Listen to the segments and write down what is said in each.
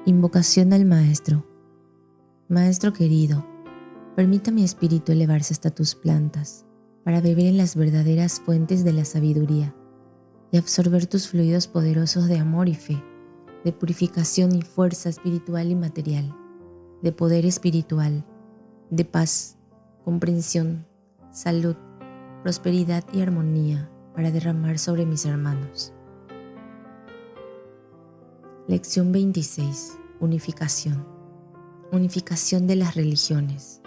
Invocación al Maestro. Maestro querido, permita mi espíritu elevarse hasta tus plantas, para beber en las verdaderas fuentes de la sabiduría y absorber tus fluidos poderosos de amor y fe, de purificación y fuerza espiritual y material, de poder espiritual, de paz, comprensión, salud, prosperidad y armonía para derramar sobre mis hermanos. Lección 26. Unificación. Unificación de las religiones,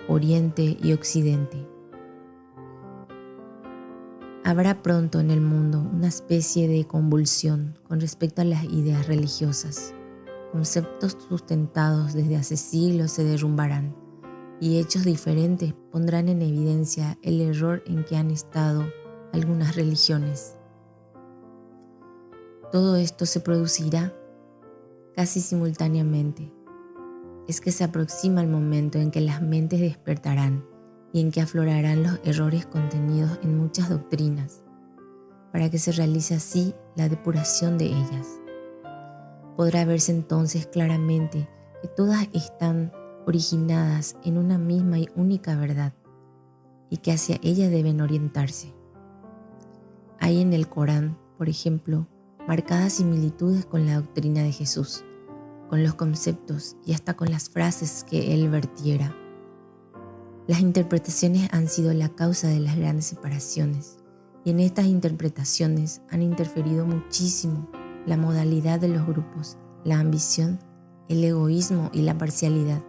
Oriente y Occidente. Habrá pronto en el mundo una especie de convulsión con respecto a las ideas religiosas. Conceptos sustentados desde hace siglos se derrumbarán y hechos diferentes pondrán en evidencia el error en que han estado algunas religiones. Todo esto se producirá casi simultáneamente. Es que se aproxima el momento en que las mentes despertarán y en que aflorarán los errores contenidos en muchas doctrinas, para que se realice así la depuración de ellas. Podrá verse entonces claramente que todas están originadas en una misma y única verdad, y que hacia ella deben orientarse. Hay en el Corán, por ejemplo, marcadas similitudes con la doctrina de Jesús, con los conceptos y hasta con las frases que él vertiera. Las interpretaciones han sido la causa de las grandes separaciones, y en estas interpretaciones han interferido muchísimo la modalidad de los grupos, la ambición, el egoísmo y la parcialidad.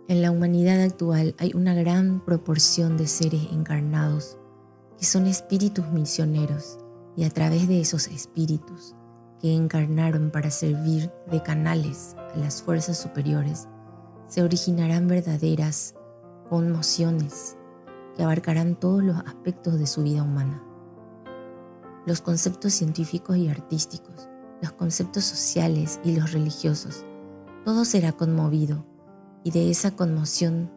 En la humanidad actual hay una gran proporción de seres encarnados que son espíritus misioneros, y a través de esos espíritus que encarnaron para servir de canales a las fuerzas superiores, se originarán verdaderas conmociones que abarcarán todos los aspectos de su vida humana. Los conceptos científicos y artísticos, los conceptos sociales y los religiosos, todo será conmovido, y de esa conmoción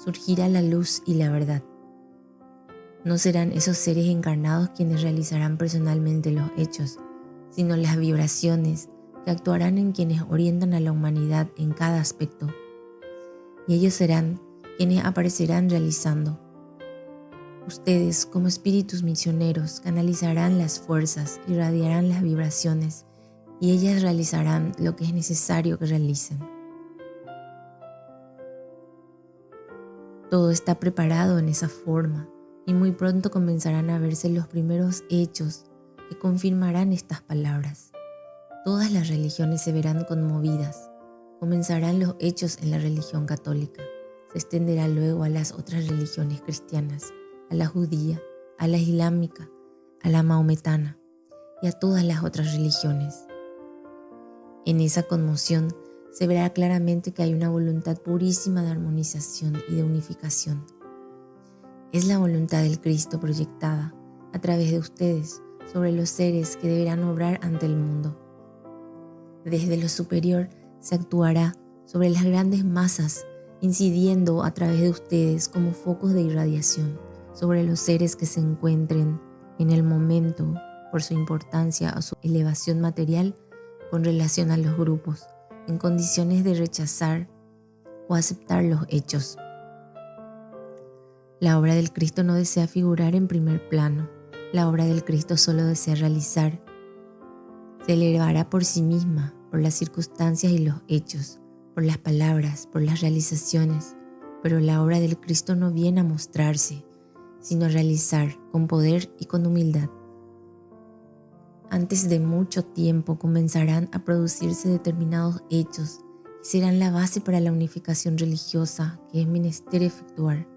surgirá la luz y la verdad. No serán esos seres encarnados quienes realizarán personalmente los hechos, sino las vibraciones que actuarán en quienes orientan a la humanidad en cada aspecto. Y ellos serán quienes aparecerán realizando. Ustedes, como espíritus misioneros, canalizarán las fuerzas, irradiarán las vibraciones, y ellas realizarán lo que es necesario que realicen. Todo está preparado en esa forma, y muy pronto comenzarán a verse los primeros hechos que confirmarán estas palabras. Todas las religiones se verán conmovidas. Comenzarán los hechos en la religión católica. Se extenderá luego a las otras religiones cristianas, a la judía, a la islámica, a la maometana y a todas las otras religiones. En esa conmoción se verá claramente que hay una voluntad purísima de armonización y de unificación. Es la voluntad del Cristo proyectada a través de ustedes sobre los seres que deberán obrar ante el mundo. Desde lo superior se actuará sobre las grandes masas, incidiendo a través de ustedes como focos de irradiación sobre los seres que se encuentren en el momento por su importancia o su elevación material con relación a los grupos, en condiciones de rechazar o aceptar los hechos. La obra del Cristo no desea figurar en primer plano. La obra del Cristo solo desea realizar. Se elevará por sí misma, por las circunstancias y los hechos, por las palabras, por las realizaciones. Pero la obra del Cristo no viene a mostrarse, sino a realizar con poder y con humildad. Antes de mucho tiempo comenzarán a producirse determinados hechos que serán la base para la unificación religiosa que es menester efectuar.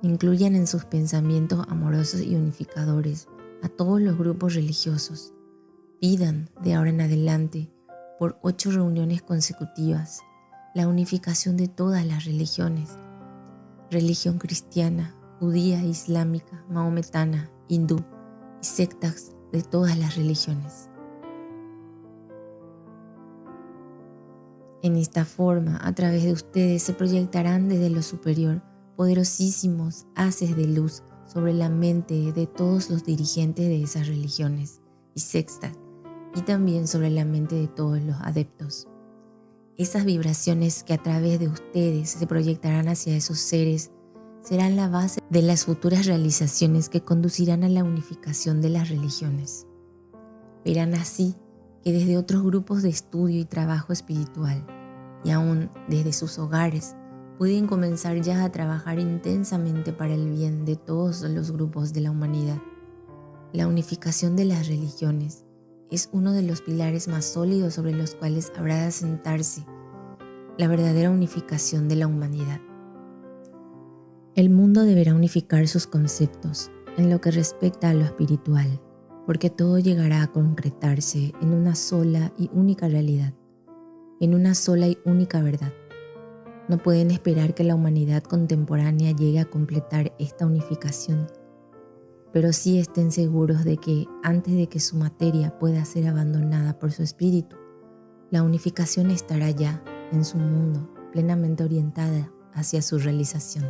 Incluyan en sus pensamientos amorosos y unificadores a todos los grupos religiosos. Pidan de ahora en adelante, por 8 reuniones consecutivas, la unificación de todas las religiones: religión cristiana, judía, islámica, maometana, hindú y sectas de todas las religiones. En esta forma, a través de ustedes se proyectarán desde lo superior poderosísimos haces de luz sobre la mente de todos los dirigentes de esas religiones y sexta, y también sobre la mente de todos los adeptos. Esas vibraciones que a través de ustedes se proyectarán hacia esos seres serán la base de las futuras realizaciones que conducirán a la unificación de las religiones. Verán así que desde otros grupos de estudio y trabajo espiritual, y aún desde sus hogares, pueden comenzar ya a trabajar intensamente para el bien de todos los grupos de la humanidad. La unificación de las religiones es uno de los pilares más sólidos sobre los cuales habrá de asentarse la verdadera unificación de la humanidad. El mundo deberá unificar sus conceptos en lo que respecta a lo espiritual, porque todo llegará a concretarse en una sola y única realidad, en una sola y única verdad. No pueden esperar que la humanidad contemporánea llegue a completar esta unificación, pero sí estén seguros de que antes de que su materia pueda ser abandonada por su espíritu, la unificación estará ya en su mundo, plenamente orientada hacia su realización.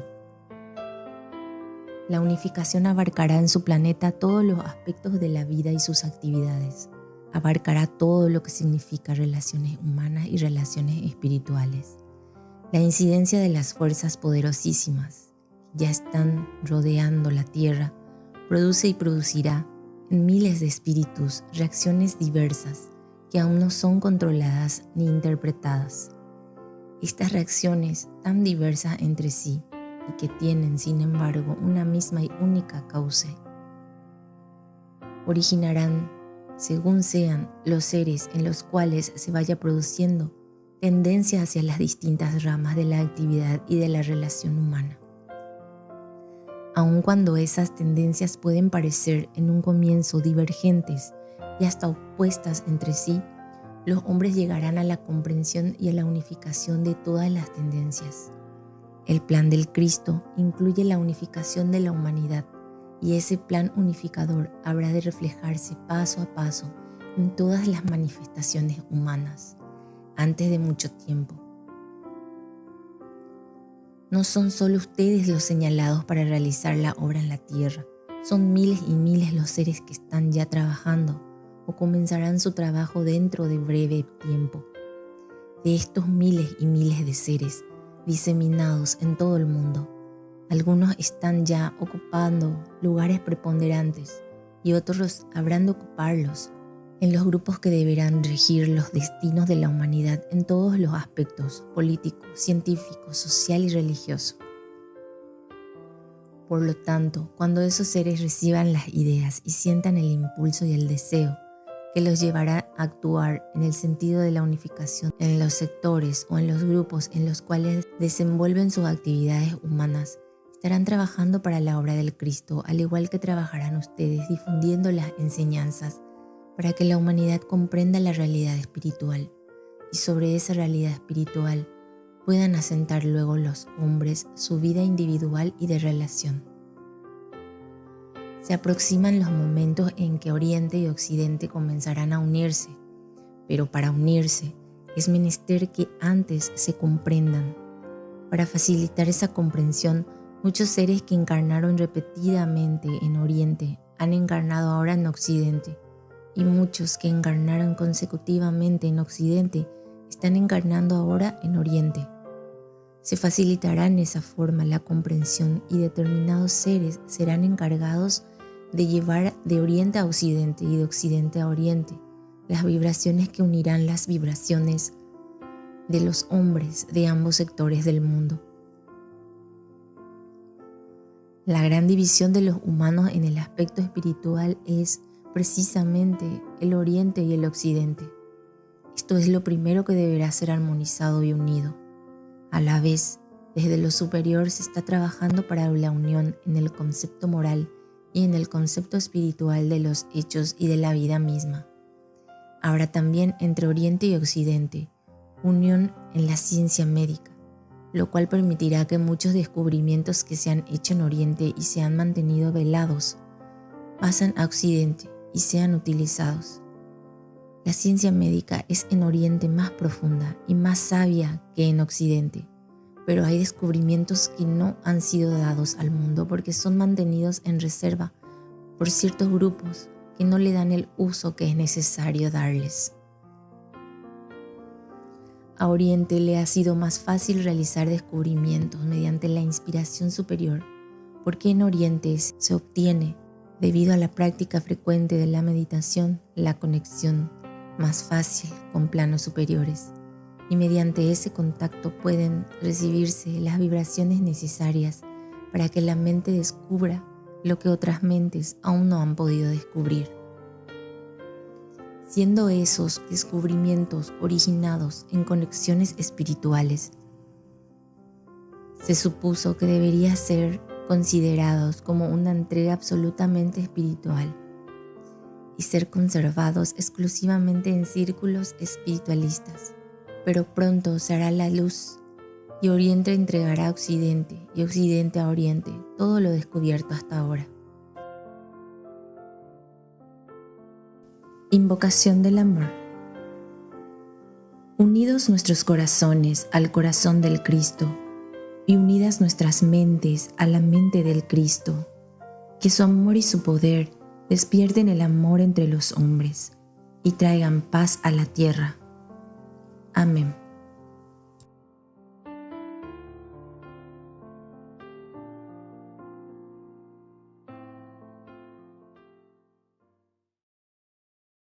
La unificación abarcará en su planeta todos los aspectos de la vida y sus actividades. Abarcará todo lo que significa relaciones humanas y relaciones espirituales. La incidencia de las fuerzas poderosísimas que ya están rodeando la Tierra produce y producirá en miles de espíritus reacciones diversas que aún no son controladas ni interpretadas. Estas reacciones tan diversas entre sí y que tienen, sin embargo, una misma y única causa, originarán, según sean los seres en los cuales se vaya produciendo, tendencia hacia las distintas ramas de la actividad y de la relación humana. Aun cuando esas tendencias pueden parecer en un comienzo divergentes y hasta opuestas entre sí, los hombres llegarán a la comprensión y a la unificación de todas las tendencias. El plan del Cristo incluye la unificación de la humanidad, y ese plan unificador habrá de reflejarse paso a paso en todas las manifestaciones humanas, antes de mucho tiempo. No son solo ustedes los señalados para realizar la obra en la tierra, son miles y miles los seres que están ya trabajando o comenzarán su trabajo dentro de breve tiempo. De estos miles y miles de seres diseminados en todo el mundo, algunos están ya ocupando lugares preponderantes y otros habrán de ocuparlos en los grupos que deberán regir los destinos de la humanidad en todos los aspectos político, científico, social y religioso. Por lo tanto, cuando esos seres reciban las ideas y sientan el impulso y el deseo que los llevará a actuar en el sentido de la unificación en los sectores o en los grupos en los cuales desenvuelven sus actividades humanas, estarán trabajando para la obra del Cristo, al igual que trabajarán ustedes difundiendo las enseñanzas para que la humanidad comprenda la realidad espiritual y sobre esa realidad espiritual puedan asentar luego los hombres su vida individual y de relación. Se aproximan los momentos en que Oriente y Occidente comenzarán a unirse, pero para unirse es menester que antes se comprendan. Para facilitar esa comprensión, muchos seres que encarnaron repetidamente en Oriente han encarnado ahora en Occidente, y muchos que encarnaron consecutivamente en Occidente están encarnando ahora en Oriente. Se facilitará en esa forma la comprensión y determinados seres serán encargados de llevar de Oriente a Occidente y de Occidente a Oriente las vibraciones que unirán las vibraciones de los hombres de ambos sectores del mundo. La gran división de los humanos en el aspecto espiritual es precisamente el Oriente y el Occidente. Esto es lo primero que deberá ser armonizado y unido. A la vez, desde lo superior se está trabajando para la unión en el concepto moral y en el concepto espiritual de los hechos y de la vida misma. Habrá también entre Oriente y Occidente unión en la ciencia médica, lo cual permitirá que muchos descubrimientos que se han hecho en Oriente y se han mantenido velados pasen a Occidente y sean utilizados. La ciencia médica es en Oriente más profunda y más sabia que en Occidente, pero hay descubrimientos que no han sido dados al mundo porque son mantenidos en reserva por ciertos grupos que no le dan el uso que es necesario darles. A Oriente le ha sido más fácil realizar descubrimientos mediante la inspiración superior, porque en Oriente se obtiene, debido a la práctica frecuente de la meditación, la conexión más fácil con planos superiores, y mediante ese contacto pueden recibirse las vibraciones necesarias para que la mente descubra lo que otras mentes aún no han podido descubrir. Siendo esos descubrimientos originados en conexiones espirituales, se supuso que debería ser considerados como una entrega absolutamente espiritual y ser conservados exclusivamente en círculos espiritualistas. Pero pronto se hará la luz y Oriente entregará a Occidente y Occidente a Oriente todo lo descubierto hasta ahora. Invocación del amor. Unidos nuestros corazones al corazón del Cristo y unidas nuestras mentes a la mente del Cristo, que su amor y su poder despierten el amor entre los hombres y traigan paz a la tierra. Amén.